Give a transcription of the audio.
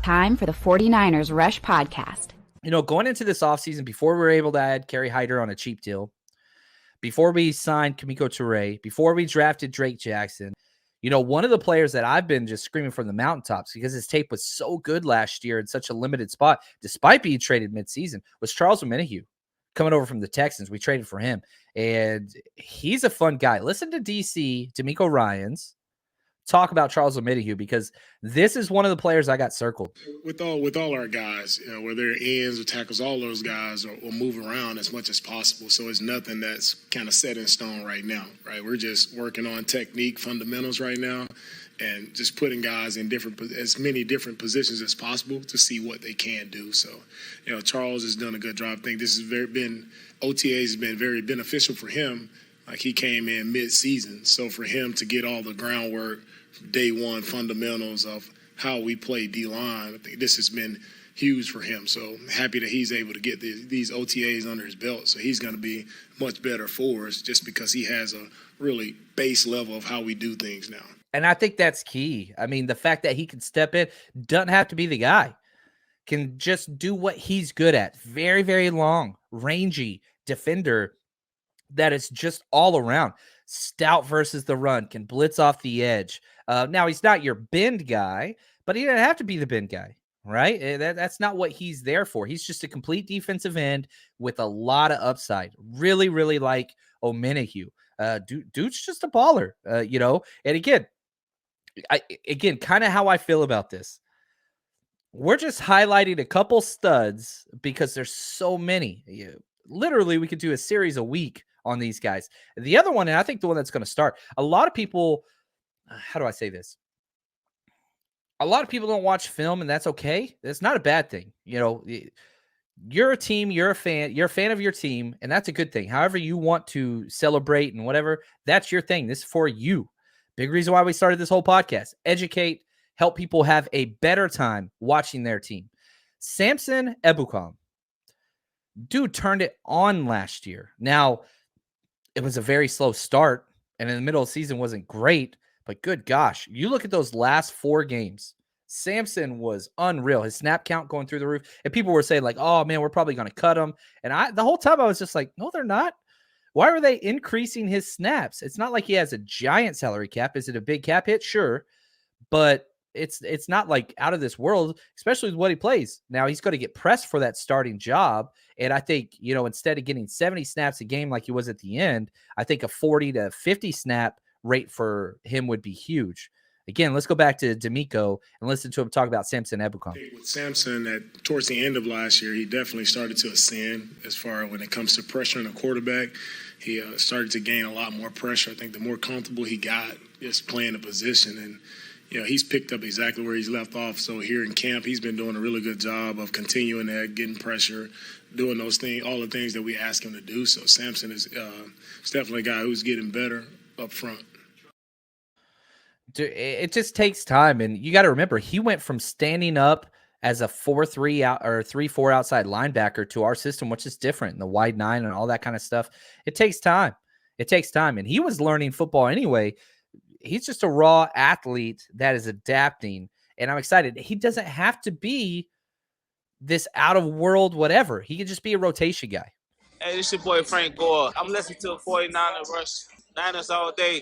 Time for the 49ers Rush Podcast. You know, going into this offseason, before we were able to add Kerry Hyder on a cheap deal, before we signed Kamiko Toure, before we drafted Drake Jackson, you know, one of the players that I've been just screaming from the mountaintops because his tape was so good last year in such a limited spot, despite being traded midseason, was Charles Omenihu coming over from the Texans. We traded for him, and he's a fun guy. Listen to DC, D'Amico Ryans, talk about Charles Omenihu, because this is one of the players I got circled. With all our guys, you know, whether they're ends or tackles, all those guys will move around as much as possible. So it's nothing that's kind of set in stone right now, right? We're just working on technique, fundamentals right now, and just putting guys in as many different positions as possible to see what they can do. So, you know, Charles has done a good job. I think this has OTAs has been very beneficial for him. Like, he came in mid-season, so for him to get all the groundwork, day one fundamentals of how we play D-line, I think this has been huge for him. So I'm happy that he's able to get these OTAs under his belt. So he's going to be much better for us just because he has a really base level of how we do things now. And I think that's key. I mean, the fact that he can step in, doesn't have to be the guy, can just do what he's good at. Very, very long, rangy defender that is just all around. Stout versus the run, can blitz off the edge. Now, he's not your bend guy, but he doesn't have to be the bend guy, right? That's not what he's there for. He's just a complete defensive end with a lot of upside. Really, really like Omenihu. Dude's just a baller, you know? And again, kind of how I feel about this. We're just highlighting a couple studs because there's so many. Literally, we could do a series a week on these guys. The other one, and I think the one that's going to start, a lot of people, how do I say this? A lot of people don't watch film, and that's okay. That's not a bad thing. You know, you're a team, you're a fan of your team, and that's a good thing. However you want to celebrate and whatever, that's your thing. This is for you. Big reason why we started this whole podcast. Educate, help people have a better time watching their team. Samson Ebukam. Dude turned it on last year. Now, it was a very slow start, and in the middle of the season wasn't great, but good gosh, you look at those last 4 games, Samson was unreal. His snap count going through the roof, and people were saying like, oh man, we're probably going to cut him. And the whole time I was just like, no, they're not. Why are they increasing his snaps? It's not like he has a giant salary cap. Is it a big cap hit? Sure. But it's not like out of this world, especially with what he plays. Now he's going to get pressed for that starting job. And I think, you know, instead of getting 70 snaps a game like he was at the end, I think a 40 to 50 snap rate for him would be huge. Again, let's go back to D'Amico and listen to him talk about Samson Ebukam. With Samson, towards the end of last year, he definitely started to ascend as far as when it comes to pressuring a quarterback. He started to gain a lot more pressure. I think the more comfortable he got just playing the position, and you know, he's picked up exactly where he's left off. So here in camp, he's been doing a really good job of continuing that, getting pressure, doing those things, all the things that we ask him to do. So Samson is definitely a guy who's getting better up front. It just takes time, and you got to remember, he went from standing up as a 4-3 out or 3-4 outside linebacker to our system, which is different, and the wide 9 and all that kind of stuff. It takes time. It takes time, and he was learning football anyway. He's just a raw athlete that is adapting, and I'm excited. He doesn't have to be this out-of-world whatever. He could just be a rotation guy. Hey, this your boy Frank Gore. I'm listening to 49er Rush, Niners all day.